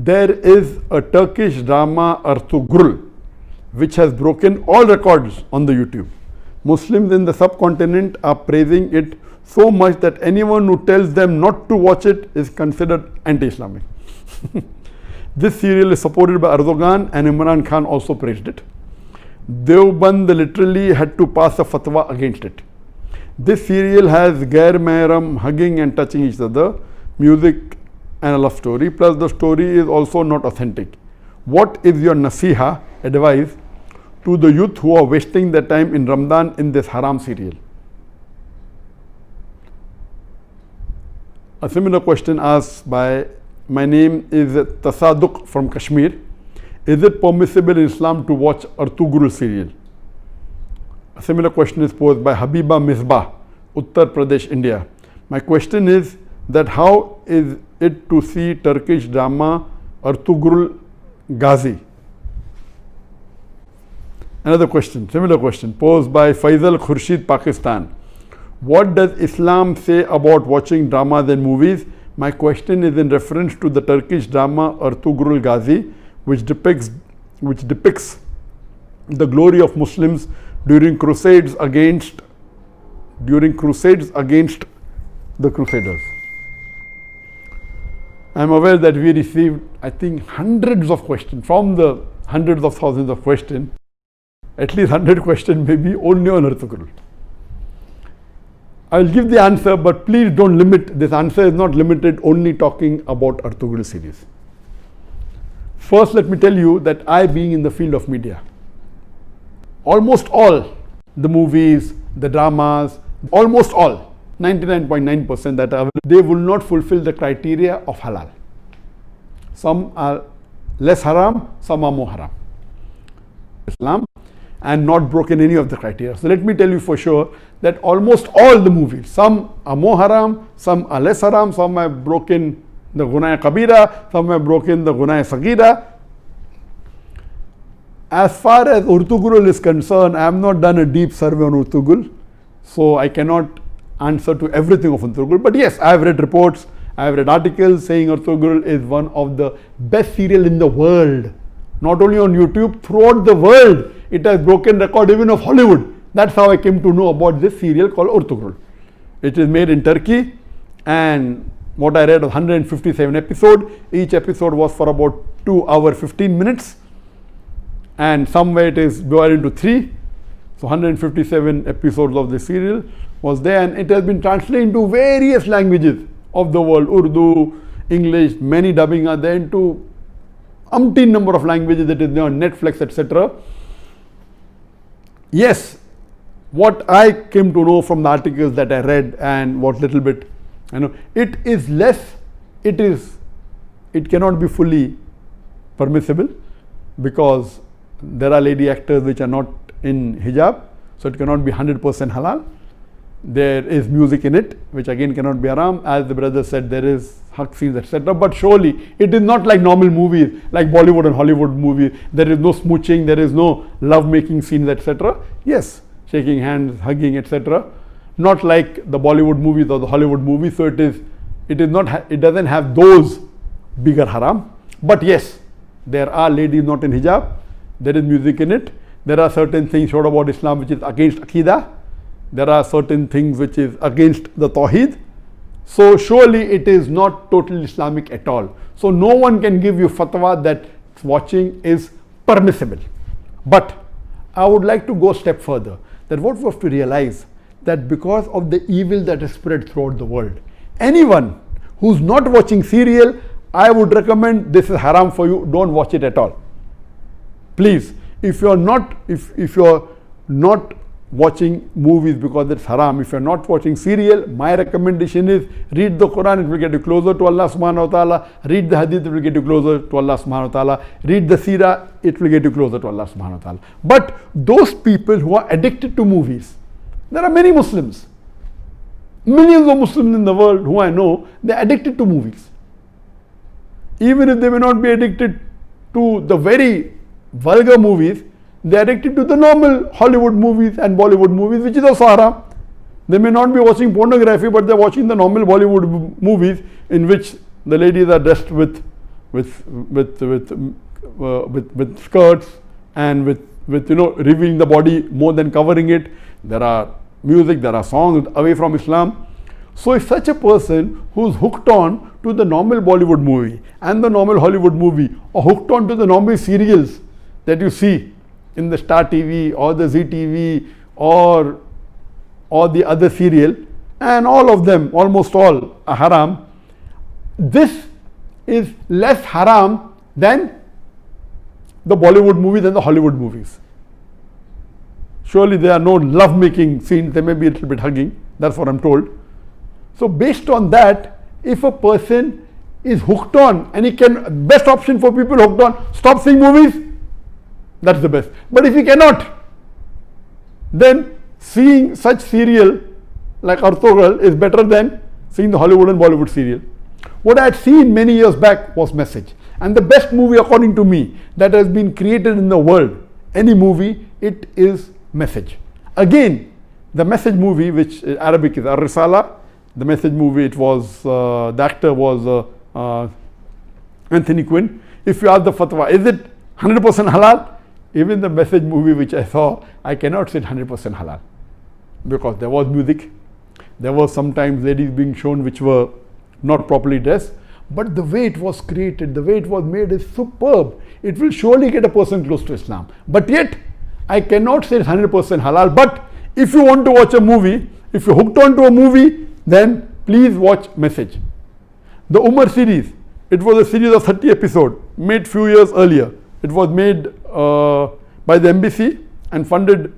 There is a Turkish drama Ertugrul which has broken all records on the YouTube. Muslims in the subcontinent are praising it so much that anyone who tells them not to watch it is considered anti-Islamic. This serial is supported by Erdogan, and Imran Khan also praised it. Deoband literally had to pass a fatwa against it. This serial has Gair Mehram hugging and touching each other, music and a love story, plus the story is also not authentic. What is your nasiha, advice, to the youth who are wasting their time in Ramadan in this haram serial? A similar question asked by, my name is Tasadduq from Kashmir. Is it permissible in Islam to watch Ertugrul serial? A similar question is posed by Habiba Misbah, Uttar Pradesh, India. My question is that how is it to see Turkish drama Ertugrul Ghazi? Another question, similar question posed by Faisal Khurshid, Pakistan. What does Islam say about watching dramas and movies? My question is in reference to the Turkish drama Ertugrul Ghazi, which depicts the glory of Muslims during crusades against the Crusaders. I am aware that we received, I think, hundreds of questions from the hundreds of thousands of questions. At least 100 questions maybe only on Ertugrul. I will give the answer, but please don't limit. This answer is not limited only talking about Ertugrul series. First, let me tell you that I, being in the field of media, almost all the movies, the dramas, almost all, 99.9% that are, they will not fulfill the criteria of halal. Some are less haram, some are more haram. Islam, and not broken any of the criteria. So let me tell you for sure that almost all the movies, some are more haram, some are less haram, some have broken the Gunaya Kabira, some have broken the Gunaya Sagira. As far as Ertugrul is concerned, I have not done a deep survey on Ertugrul, so I cannot answer to everything of Ertugrul. But yes, I have read reports, I have read articles saying Ertugrul is one of the best serial in the world. Not only on YouTube, throughout the world, it has broken record even of Hollywood. That's how I came to know about this serial called Ertugrul. It is made in Turkey, and what I read was 157 episodes. Each episode was for about 2 hours 15 minutes, and somewhere it is divided into 3. So 157 episodes of the serial was there, and it has been translated into various languages of the world, Urdu, English, many dubbing are there, into umpteen number of languages that is there on Netflix, etc. Yes, what I came to know from the articles that I read and what little bit, it is less, it cannot be fully permissible because there are lady actors which are not in hijab, so it cannot be 100% halal. There is music in it, which again cannot be haram. As the brother said, there is hug scenes, etc. But surely it is not like normal movies, like Bollywood and Hollywood movies. There is no smooching, there is no love-making scenes, etc. Yes, shaking hands, hugging, etc. Not like the Bollywood movies or the Hollywood movies. So it doesn't have those bigger haram. But yes, there are ladies not in hijab. There is music in it. There are certain things showed about Islam which is against Aqidah. There are certain things which is against the Tawheed. So surely it is not totally Islamic at all. So no one can give you fatwa that watching is permissible. But I would like to go a step further, that what we have to realize that because of the evil that is spread throughout the world, anyone who's not watching serial, I would recommend this is haram for you, don't watch it at all. Please, if you're not watching movies because it's haram, if you're not watching serial, my recommendation is read the Quran, it will get you closer to Allah subhanahu wa ta'ala. Read the hadith, it will get you closer to Allah subhanahu wa ta'ala. Read the seerah, it will get you closer to Allah subhanahu wa ta'ala. But those people who are addicted to movies, there are many Muslims, millions of Muslims in the world who I know, they're addicted to movies. Even if they may not be addicted to the very vulgar movies, they are addicted to the normal Hollywood movies and Bollywood movies, which is also haram. They may not be watching pornography, but they are watching the normal Bollywood movies in which the ladies are dressed with with skirts and with revealing the body more than covering it. There are music, there are songs away from Islam. So if such a person who's hooked on to the normal Bollywood movie and the normal Hollywood movie, or hooked on to the normal serials that you see in the Star TV or the Zee TV or the other serial, and all of them, almost all, are haram, this is less haram than the Bollywood movies and the Hollywood movies. Surely there are no love-making scenes, there may be a little bit hugging, that's what I'm told. So based on that, if a person is hooked on, and he can, best option for people hooked on, stop seeing movies, that's the best. But if he cannot, then seeing such serial like Ertugrul is better than seeing the Hollywood and Bollywood serial. What I had seen many years back was Message. And the best movie according to me that has been created in the world, any movie, it is Message. Again, the Message movie, which Arabic is Ar-Risala, the Message movie, it was, the actor was Anthony Quinn. If you ask the fatwa, is it 100% halal? Even the Message movie which I saw, I cannot say 100% halal. Because there was music, there was sometimes ladies being shown which were not properly dressed, but the way it was created, the way it was made is superb. It will surely get a person close to Islam. But yet, I cannot say it's 100% halal. But if you want to watch a movie, if you're hooked on to a movie, then please watch Message. The Umar series, it was a series of 30 episodes, made few years earlier. It was made by the embassy and funded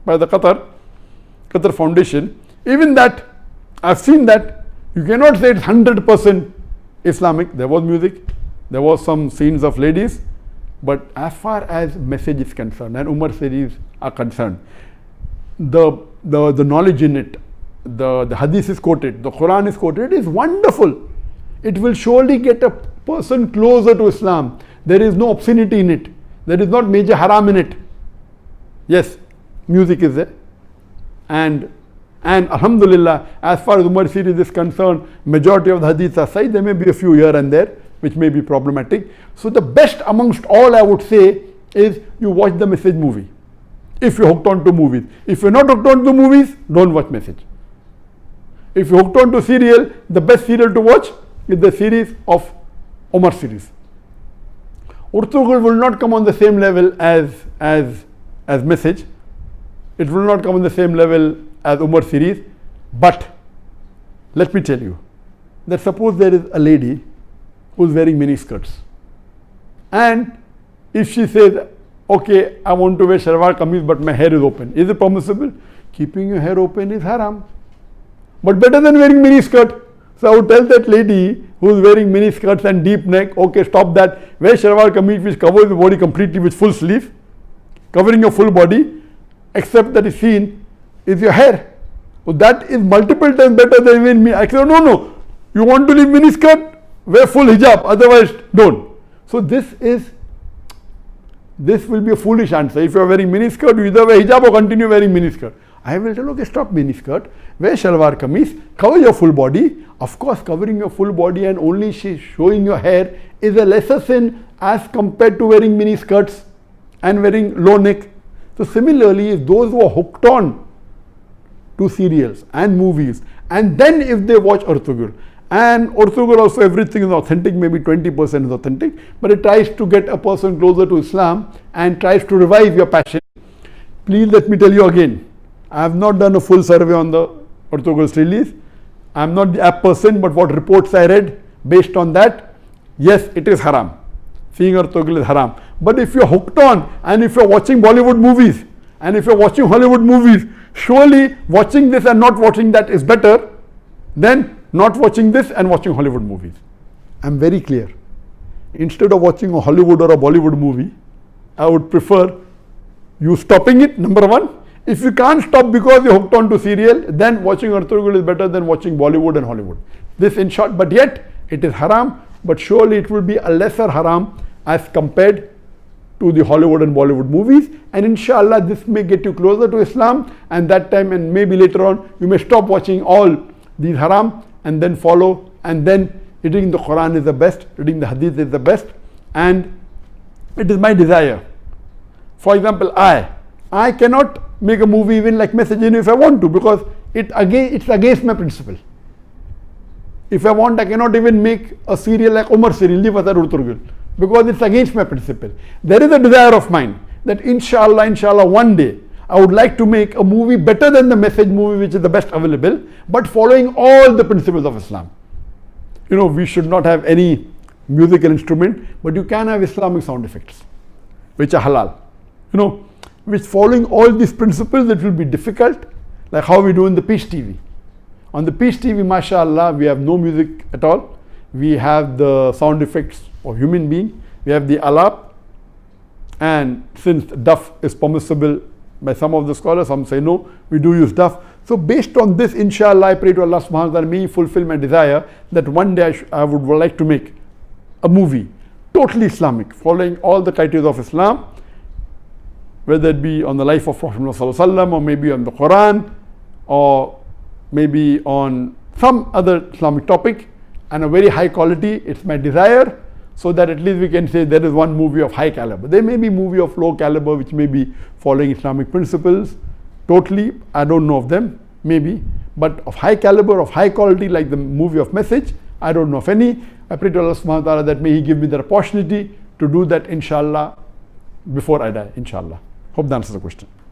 by the Qatar Foundation. Even that, I've seen that, you cannot say it's 100% Islamic. There was music, there was some scenes of ladies, but as far as Message is concerned and Umar series are concerned, the knowledge in it, the hadith is quoted, the Quran is quoted, it is wonderful. It will surely get a person closer to Islam. There is no obscenity in it. There is not major haram in it. Yes, music is there. And Alhamdulillah, as far as Umar series is concerned, majority of the hadiths are sahih. There may be a few here and there which may be problematic. So the best amongst all, I would say, is you watch the Message movie. If you're hooked on to movies. If you're not hooked on to movies, don't watch Message. If you're hooked on to serial, the best serial to watch is the series of Umar series. Ertugrul will not come on the same level as Message. It will not come on the same level as Umar series. But let me tell you that suppose there is a lady who is wearing mini skirts, and if she says, okay, I want to wear shalwar kameez but my hair is open, is it permissible? Keeping your hair open is haram, but better than wearing mini skirt. So I would tell that lady who is wearing mini skirts and deep neck, okay, stop that, wear shalwar kameez which covers the body completely with full sleeve, covering your full body, except that is seen is your hair. So that is multiple times better than wearing mini. I said, no, you want to leave mini skirt, wear full hijab, otherwise don't. So this will be a foolish answer. If you are wearing mini skirt, you either wear hijab or continue wearing mini skirt. I will tell, okay, stop mini skirt, wear shalwar kameez, cover your full body. Of course, covering your full body and only showing your hair is a lesser sin as compared to wearing mini skirts and wearing low neck. So similarly, if those who are hooked on to serials and movies, and then if they watch Ertugrul, and Ertugrul also everything is authentic, maybe 20% is authentic, but it tries to get a person closer to Islam and tries to revive your passion. Please let me tell you again, I have not done a full survey on the Ertugrul's release. I am not the apt person, but what reports I read, based on that, yes, it is haram. Seeing Ertugrul is haram. But if you are hooked on, and if you are watching Bollywood movies, and if you are watching Hollywood movies, surely watching this and not watching that is better than not watching this and watching Hollywood movies. I am very clear. Instead of watching a Hollywood or a Bollywood movie, I would prefer you stopping it, number one. If you can't stop because you're hooked on to serial, then watching Ertugrul is better than watching Bollywood and Hollywood. This in short, but yet it is haram, but surely it will be a lesser haram as compared to the Hollywood and Bollywood movies, and inshallah this may get you closer to Islam, and that time and maybe later on you may stop watching all these haram and then follow, and then Reading the Quran is the best, reading the Hadith is the best, and it is my desire. For example, I cannot make a movie even like Message if I want to, because it's against my principle. If I want, I cannot even make a serial like Umar serial, Ertugrul, because it's against my principle. There is a desire of mine that inshallah, one day I would like to make a movie better than the Message movie, which is the best available, but following all the principles of Islam. We should not have any musical instrument, but you can have Islamic sound effects, which are halal. Which following all these principles, it will be difficult, like how we do in the Peace TV. On the Peace TV, mashallah, we have no music at all. We have the sound effects of human being. We have the alap. And since duff is permissible by some of the scholars, some say no, we do use duff. So based on this, inshallah, I pray to Allah subhanahu wa ta'ala, may He fulfill my desire that one day I would like to make a movie, totally Islamic, following all the criteria of Islam, whether it be on the life of Prophet Muhammad sallallahu alaihi wasallam, or maybe on the Quran, or maybe on some other Islamic topic, and a very high quality. It's my desire, so that at least we can say there is one movie of high caliber. There may be movie of low caliber which may be following Islamic principles totally. I don't know of them, maybe, but of high caliber, of high quality, like the movie of Message, I don't know of any. I pray to Allah subhanahu wa ta'ala that may He give me the opportunity to do that, inshallah, before I die, inshallah. Hope that answers the question.